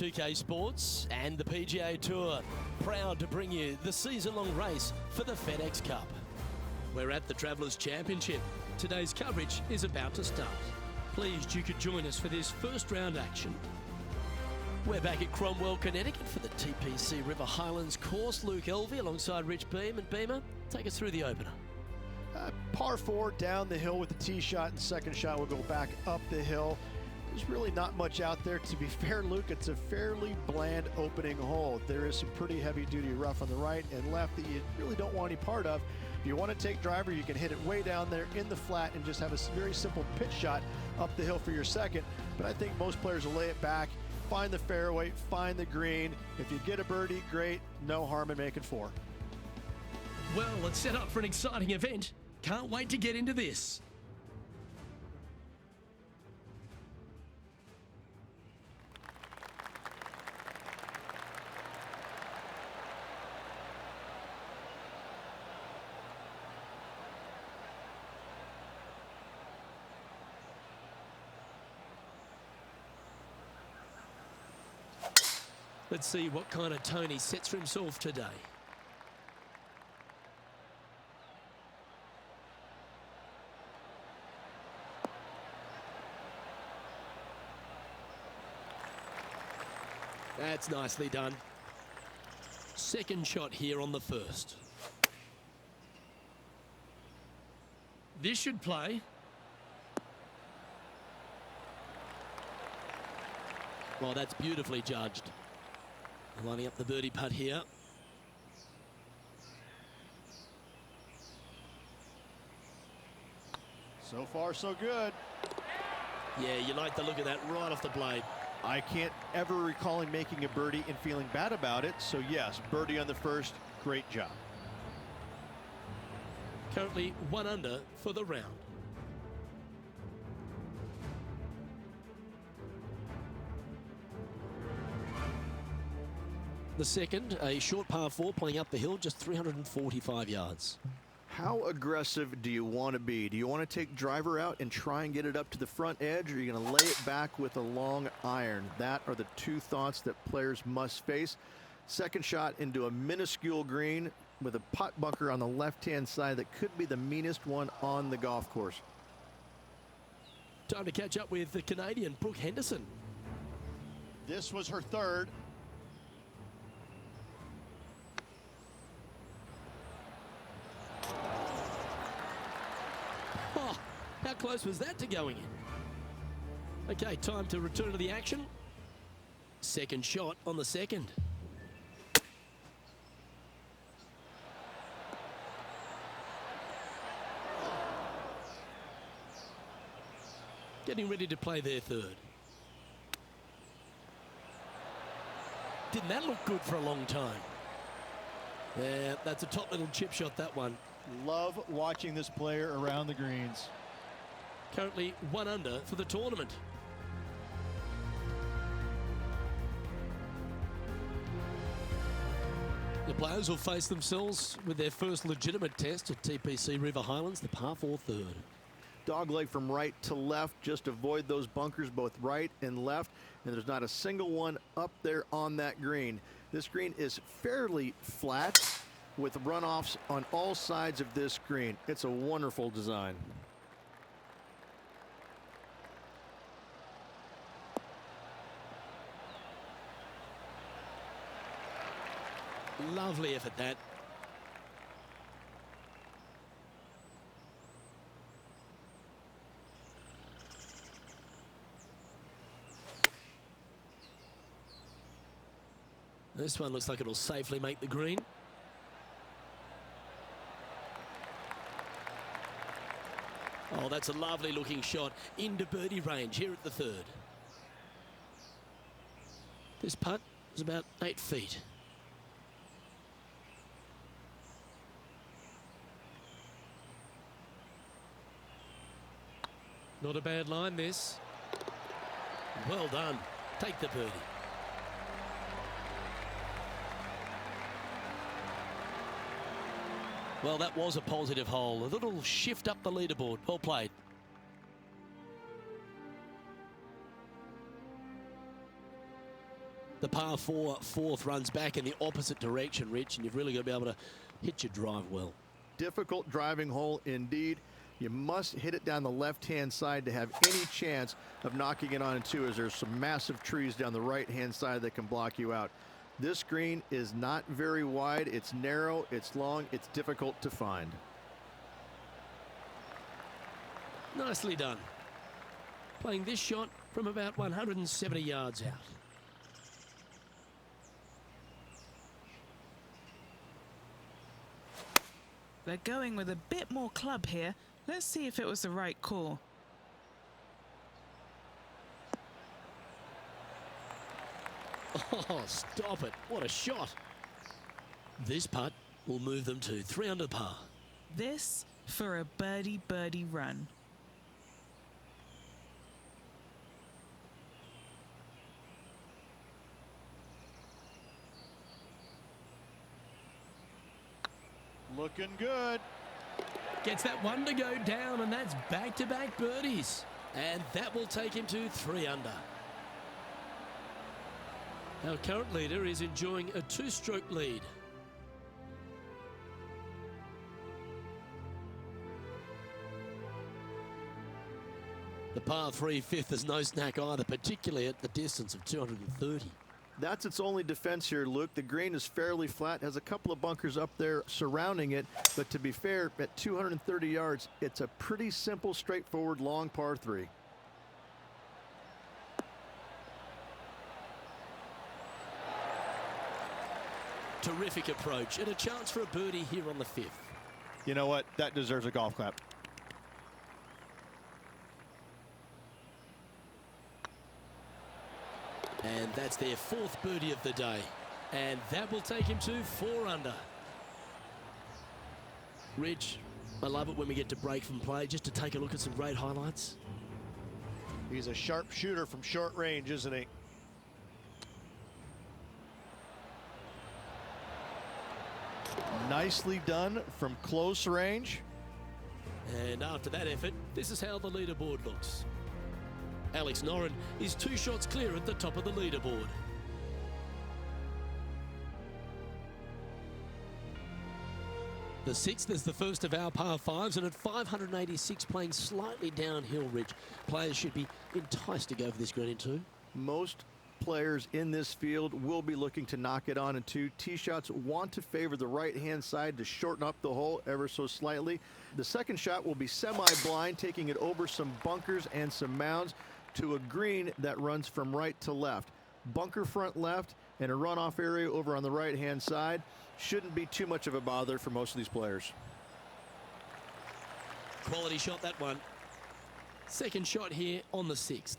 2K Sports and the PGA Tour, proud to bring you the season-long race for the FedEx Cup. We're at the Travelers Championship. Today's coverage is about to start. Pleased you could join us for this first round action. We're back at Cromwell, Connecticut for the TPC River Highlands course. Luke Elvey alongside Rich Beam. And Beamer, take us through the opener. Par 4 down the hill with the tee shot, and second shot will go back up the hill. There's really not much out there. To be fair, Luke, it's a fairly bland opening hole. There is some pretty heavy-duty rough on the right and left that you really don't want any part of. If you want to take driver, you can hit it way down there in the flat and just have a very simple pitch shot up the hill for your second. But I think most players will lay it back, find the fairway, find the green. If you get a birdie, great. No harm in making 4. Well, let's set up for an exciting event. Can't wait to get into this. Let's see what kind of tone he sets for himself today. That's nicely done. Second shot here on the first. This should play. Well, that's beautifully judged. Lining up the birdie putt here. So far, so good. Yeah, you like the look of that right off the blade. I can't ever recall him making a birdie and feeling bad about it. So yes, birdie on the first, great job. Currently 1 under for the round. The second, a short par 4 playing up the hill, just 345 yards. How aggressive do you want to be? Do you want to take driver out and try and get it up to the front edge, or are you going to lay it back with a long iron? That are the two thoughts that players must face. Second shot into a minuscule green with a putt bunker on the left-hand side that could be the meanest one on the golf course. Time to catch up with the Canadian Brooke Henderson. This was her third. Oh, how close was that to going in? Okay, time to return to the action. Second shot on the second. Getting ready to play their third. Didn't that look good for a long time? Yeah, that's a top little chip shot, that one. Love watching this player around the greens. Currently 1 under for the tournament. The players will face themselves with their first legitimate test at TPC River Highlands, the par 4 third. Dogleg from right to left. Just avoid those bunkers both right and left. And there's not a single one up there on that green. This green is fairly flat with runoffs on all sides of this green. It's a wonderful design. Lovely effort, that. This one looks like it'll safely make the green. Oh, that's a lovely looking shot into birdie range here at the third. This putt is about 8 feet. Not a bad line, this. Well done. Take the birdie. Well, that was a positive hole. A little shift up the leaderboard. Well played. The par 4 fourth runs back in the opposite direction, Rich, and you've really got to be able to hit your drive well. Difficult driving hole indeed. You must hit it down the left-hand side to have any chance of knocking it on in two, as there's some massive trees down the right-hand side that can block you out. This green is not very wide. It's narrow, it's long, it's difficult to find. Nicely done. Playing this shot from about 170 yards out. They're going with a bit more club here. Let's see if it was the right call. Oh, stop it. What a shot. This putt will move them to 3 under par. This for a birdie run. Looking good. Gets that one to go down, and that's back-to-back birdies. And that will take him to 3 under. Our current leader is enjoying a 2-stroke lead. The par 3 fifth is no snack either, particularly at the distance of 230. That's its only defense here, Luke. The green is fairly flat, has a couple of bunkers up there surrounding it, but to be fair, at 230 yards, it's a pretty simple, straightforward, long par 3. Terrific approach and a chance for a birdie here on the 5th. You know what? That deserves a golf clap. And that's their 4th birdie of the day. And that will take him to 4 under. Rich, I love it when we get to break from play just to take a look at some great highlights. He's a sharp shooter from short range, isn't he? Nicely done from close range. And after that effort, this is how the leaderboard looks. Alex Noren is 2 shots clear at the top of the leaderboard. The 6th is the first of our par 5s, and at 586 playing slightly downhill, Rich, players should be enticed to go for this green in 2. Most players in this field will be looking to knock it on in 2. Tee shots want to favor the right-hand side to shorten up the hole ever so slightly. The second shot will be semi-blind, taking it over some bunkers and some mounds to a green that runs from right to left. Bunker front left and a runoff area over on the right-hand side. Shouldn't be too much of a bother for most of these players. Quality shot, that one. Second shot here on the 6th.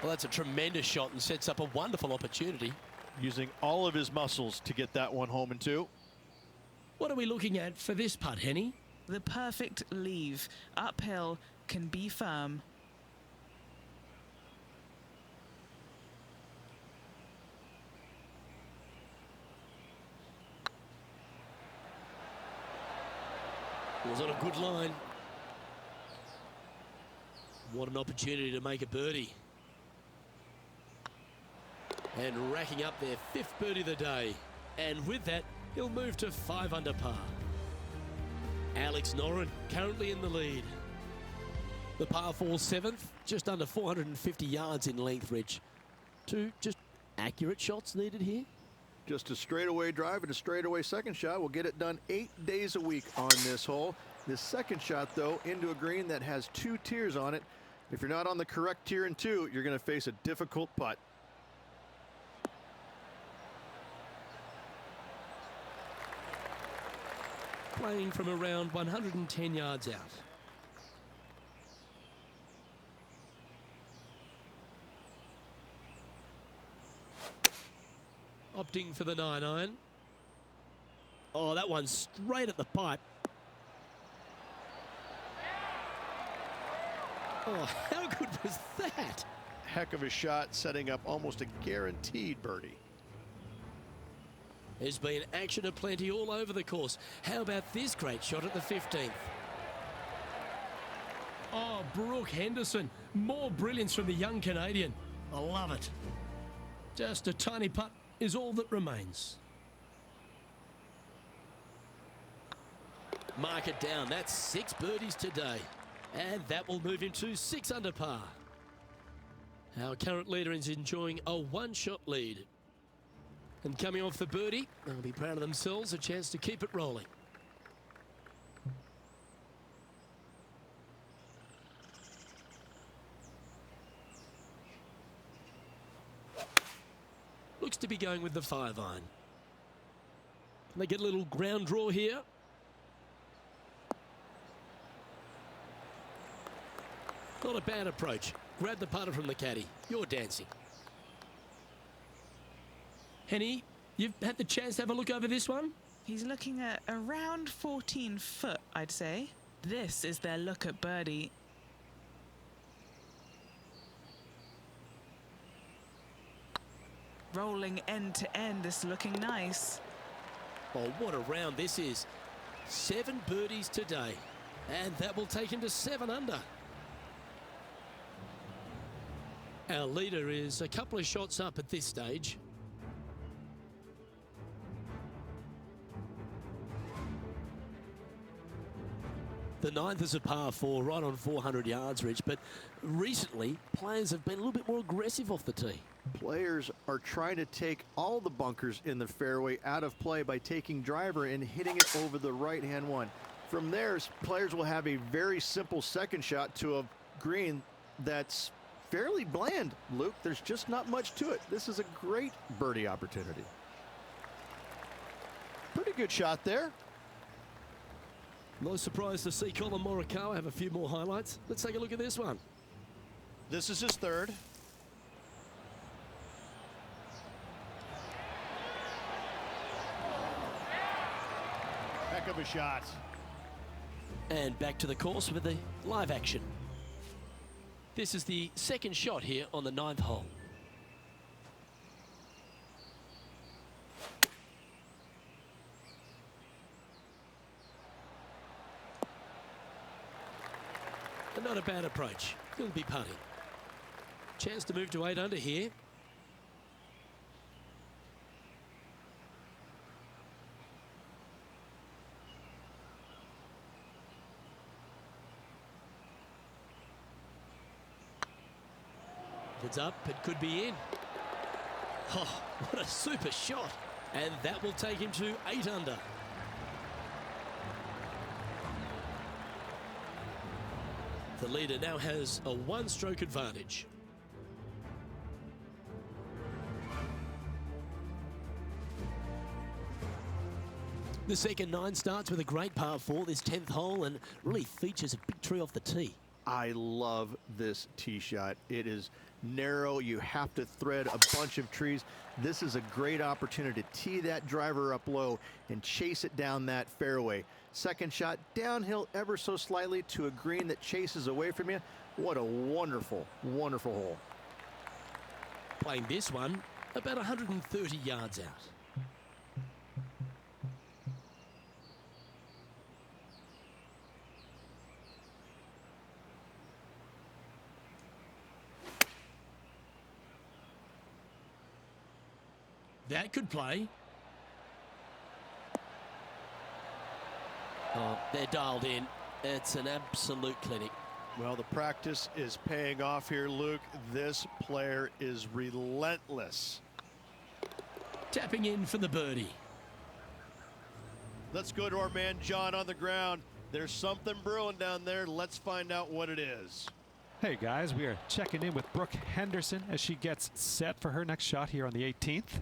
Well, that's a tremendous shot and sets up a wonderful opportunity. Using all of his muscles to get that one home in 2. What are we looking at for this putt, Henny? The perfect leave. Uphill, can be firm. It was on a good line. What an opportunity to make a birdie. And racking up their 5th birdie of the day. And with that, he'll move to 5 under par. Alex Noren currently in the lead. The par 4 7th, just under 450 yards in length, Rich. 2 just accurate shots needed here. Just a straightaway drive and a straightaway second shot will get it done 8 days a week on this hole. This second shot, though, into a green that has 2 tiers on it. If you're not on the correct tier in 2, you're going to face a difficult putt. Playing from around 110 yards out. Opting for the 9-iron. Oh, that one's straight at the pipe. Oh, how good was that? Heck of a shot, setting up almost a guaranteed birdie. There's been action aplenty all over the course. How about this great shot at the 15th? Oh, Brooke Henderson. More brilliance from the young Canadian. I love it. Just a tiny putt is all that remains. Mark it down. That's 6 birdies today. And that will move him to 6 under par. Our current leader is enjoying a 1-shot lead. And coming off the birdie, they'll be proud of themselves, a chance to keep it rolling. Looks to be going with the 5-iron. They get a little ground draw here. Not a bad approach. Grab the putter from the caddy. You're dancing. Henny, you've had the chance to have a look over this one? He's looking at around 14 foot, I'd say. This is their look at birdie. Rolling end to end, this is looking nice. Oh, what a round this is. 7 birdies today. And that will take him to 7 under. Our leader is a couple of shots up at this stage. The 9th is a par 4, right on 400 yards, Rich, but recently players have been a little bit more aggressive off the tee. Players are trying to take all the bunkers in the fairway out of play by taking driver and hitting it over the right-hand one. From there, players will have a very simple second shot to a green that's fairly bland, Luke. There's just not much to it. This is a great birdie opportunity. Pretty good shot there. No surprise to see Colin Morikawa have a few more highlights. Let's take a look at this one. This is his 3rd. Heck of a shot. And back to the course with the live action. This is the 2nd shot here on the 9th hole. And not a bad approach. He'll be putting. Chance to move to 8 under here. It's up, it could be in. Oh, what a super shot. And that will take him to 8 under. The leader now has a 1-stroke advantage. The second 9 starts with a great par 4, this 10th hole, and really features a big tree off the tee. I love this tee shot. It is narrow. You have to thread a bunch of trees. This is a great opportunity to tee that driver up low and chase it down that fairway. Second shot downhill ever so slightly to a green that chases away from you. What a wonderful, wonderful hole. Playing this one about 130 yards out. That could play. Oh, they're dialed in. It's an absolute clinic. Well, the practice is paying off here, Luke. This player is relentless. Tapping in for the birdie. Let's go to our man John on the ground. There's something brewing down there. Let's find out what it is. Hey guys, we are checking in with Brooke Henderson as she gets set for her next shot here on the 18th.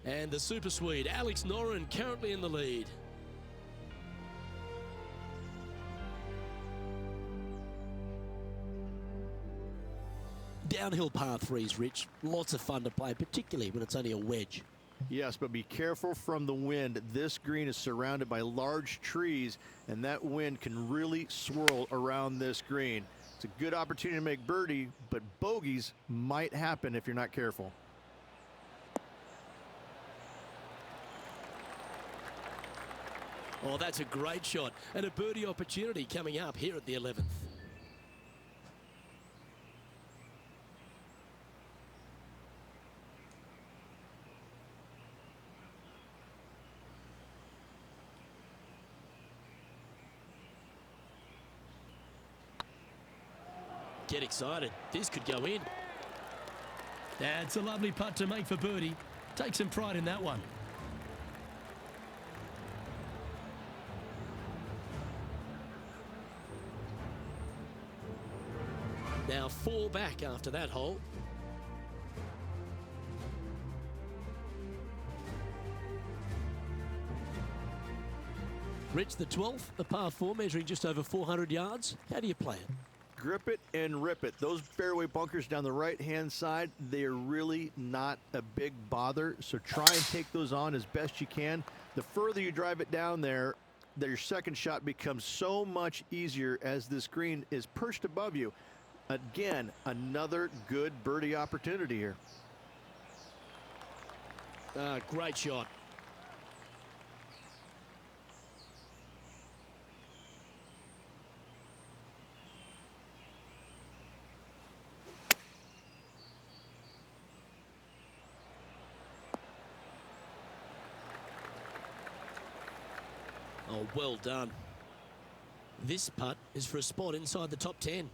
And the super Swede, Alex Noren, currently in the lead. Downhill par 3s, Rich. Lots of fun to play, particularly when it's only a wedge. Yes, but be careful from the wind. This green is surrounded by large trees, and that wind can really swirl around this green. It's a good opportunity to make birdie, but bogeys might happen if you're not careful. Oh, that's a great shot and a birdie opportunity coming up here at the 11th. Get excited. This could go in. That's a lovely putt to make for birdie. Take some pride in that one. Now 4 back after that hole. Rich, the 12th, a par 4 measuring just over 400 yards. How do you play it? Grip it and rip it. Those fairway bunkers down the right-hand side, they are really not a big bother, so try and take those on as best you can. The further you drive it down there, your second shot becomes so much easier as this green is perched above you. Again, another good birdie opportunity here. Great shot. Oh, well done. This putt is for a spot inside the top 10.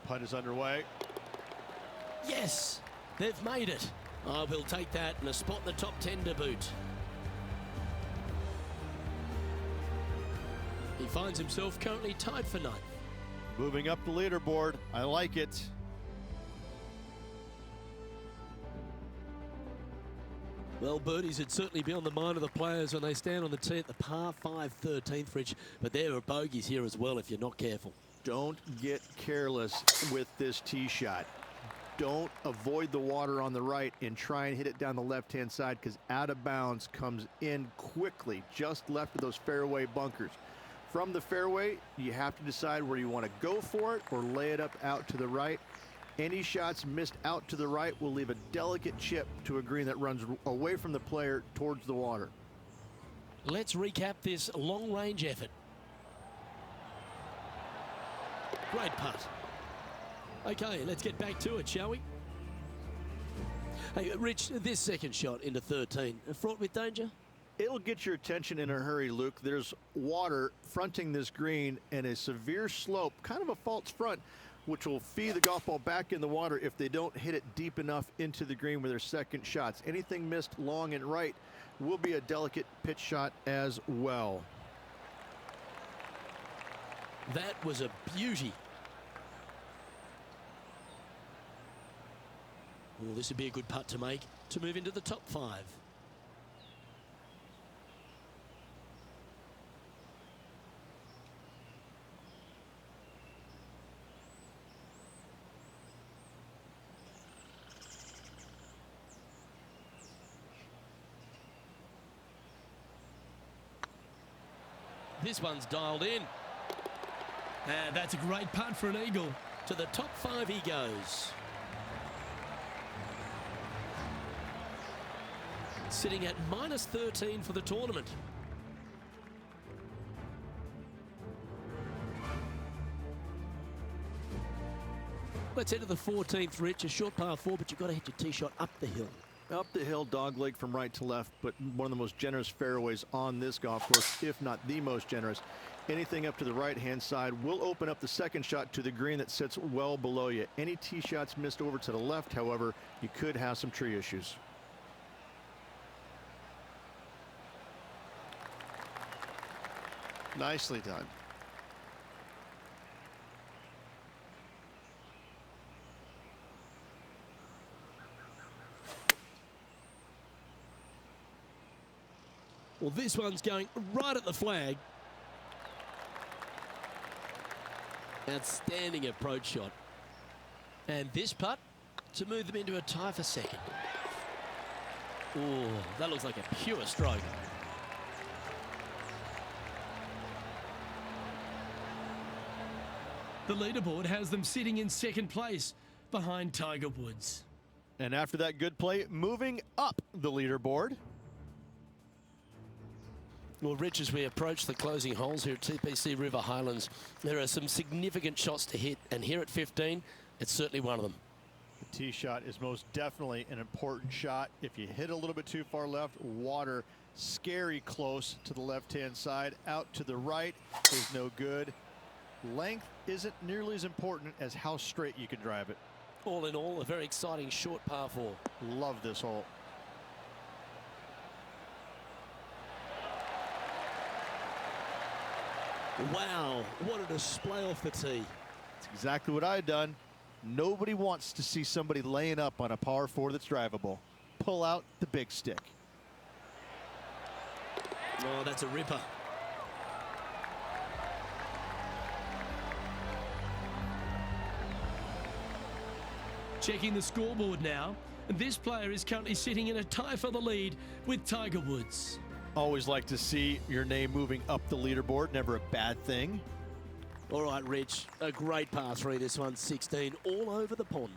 Putt is underway. Yes, they've made it. I will take that and a spot in the top 10 to boot. He finds himself currently tied for 9th. Moving up the leaderboard. I like it. Well, birdies would certainly be on the mind of the players when they stand on the tee at the par 5 13th, Rich. But there are bogeys here as well if you're not careful. Don't get careless with this tee shot. Don't avoid the water on the right and try and hit it down the left-hand side, because out of bounds comes in quickly, just left of those fairway bunkers. From the fairway, you have to decide where you want to go for it or lay it up out to the right. Any shots missed out to the right will leave a delicate chip to a green that runs away from the player towards the water. Let's recap this long-range effort. Great putt. Okay, let's get back to it, shall we? Hey, Rich, this second shot into 13, fraught with danger? It'll get your attention in a hurry, Luke. There's water fronting this green and a severe slope, kind of a false front, which will feed the golf ball back in the water if they don't hit it deep enough into the green with their second shots. Anything missed long and right will be a delicate pitch shot as well. That was a beauty. Well, this would be a good putt to make to move into the top 5. This one's dialed in. And that's a great putt for an eagle. To the top 5 he goes. Sitting at -13 for the tournament. Let's head to the 14th, Rich. A short par 4, but you've got to hit your tee shot up the hill. Up the hill, dogleg from right to left, but one of the most generous fairways on this golf course, if not the most generous. Anything up to the right-hand side will open up the second shot to the green that sits well below you. Any tee shots missed over to the left, however, you could have some tree issues. Nicely done. Well, this one's going right at the flag. Outstanding approach shot. And this putt to move them into a tie for second. Oh, that looks like a pure stroke. The leaderboard has them sitting in second place behind Tiger Woods. And after that good play, moving up the leaderboard. Well, Rich, as we approach the closing holes here at TPC River Highlands, there are some significant shots to hit, and here at 15, it's certainly one of them. The tee shot is most definitely an important shot. If you hit a little bit too far left, water scary close to the left-hand side. Out to the right is no good. Length isn't nearly as important as how straight you can drive it. All in all, a very exciting short par 4. Love this hole. Wow, what a display off the tee. It's exactly what I've done. Nobody wants to see somebody laying up on a par 4 that's drivable. Pull out the big stick. Oh, that's a ripper. Checking the scoreboard now, and this player is currently sitting in a tie for the lead with Tiger Woods. Always like to see your name moving up the leaderboard. Never a bad thing. All right, Rich, a great par 3, this one, 16, all over the pond.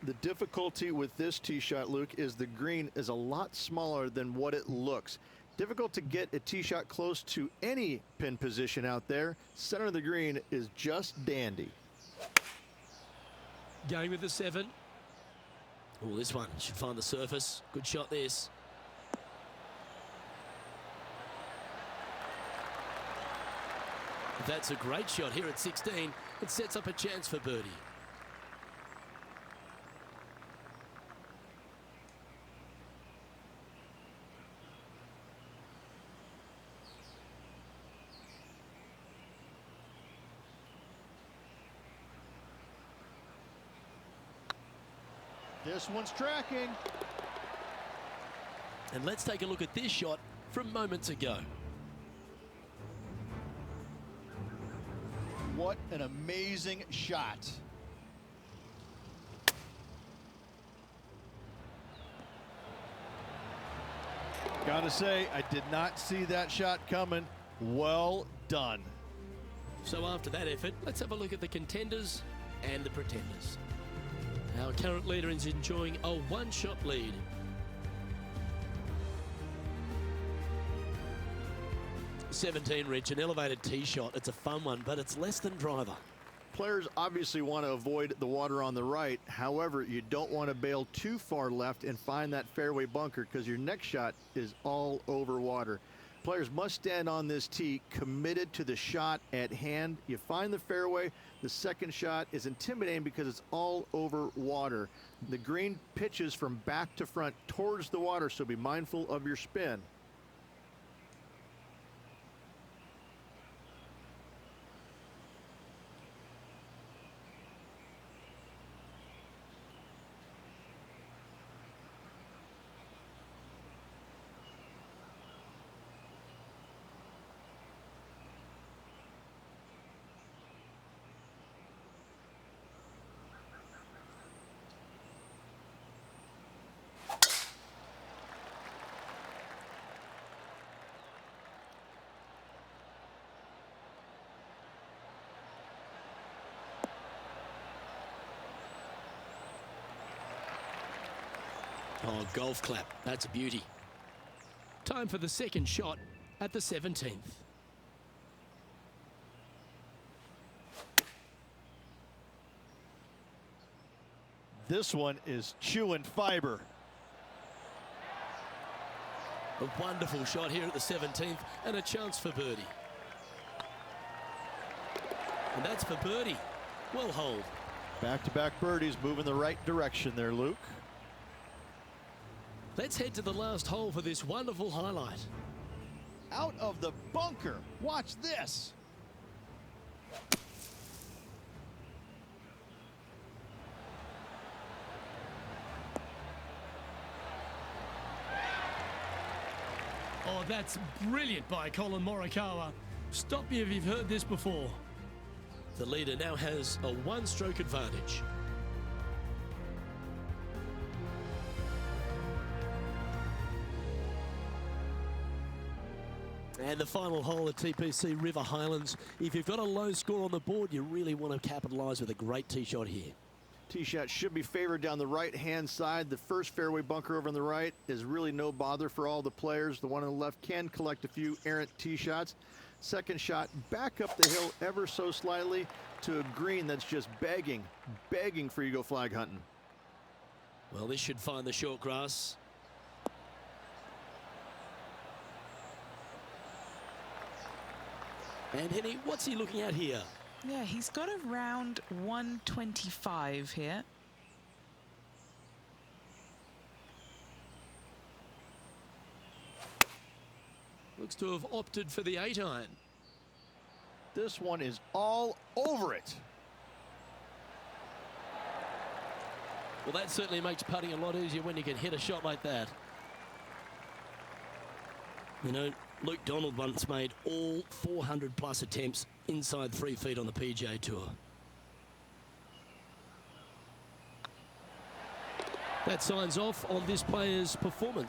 The difficulty with this tee shot, Luke, is the green is a lot smaller than what it looks. Difficult to get a tee shot close to any pin position out there. Center of the green is just dandy. Going with the 7. Oh, this one should find the surface. Good shot, this. That's a great shot here at 16. It sets up a chance for birdie. This one's tracking. And let's take a look at this shot from moments ago. What an amazing shot. Gotta say, I did not see that shot coming. Well done. So after that effort, let's have a look at the contenders and the pretenders. Our current leader is enjoying a one-shot lead. .17, Rich, an elevated tee shot. It's a fun one, but it's less than driver. Players obviously want to avoid the water on the right. However, you don't want to bail too far left and find that fairway bunker because your next shot is all over water. Players must stand on this tee committed to the shot at hand. You find the fairway. The second shot is intimidating because it's all over water. The green pitches from back to front towards the water, so be mindful of your spin. Oh, golf clap. That's a beauty. Time for the second shot at the 17th. This one is chewing fiber. A wonderful shot here at the 17th and a chance for birdie. And that's for birdie. Well holed. Back-to-back birdies moving the right direction there, Luke. Let's head to the last hole for this wonderful highlight. Out of the bunker. Watch this. Oh, that's brilliant by Colin Morikawa. Stop me if you've heard this before. The leader now has a one-stroke advantage. And the final hole at TPC River Highlands. If you've got a low score on the board, you really want to capitalise with a great tee shot here. Tee shot should be favored down the right-hand side. The first fairway bunker over on the right is really no bother for all the players. The one on the left can collect a few errant tee shots. Second shot back up the hill ever so slightly to a green that's just begging for you to go flag hunting. Well, this should find the short grass. And Henny, what's he looking at here? Yeah, he's got around 125 here. Looks to have opted for the 8-iron. This one is all over it. Well, that certainly makes putting a lot easier when you can hit a shot like that. You know, Luke Donald once made all 400+ attempts inside 3 feet on the PGA Tour. That signs off on this player's performance.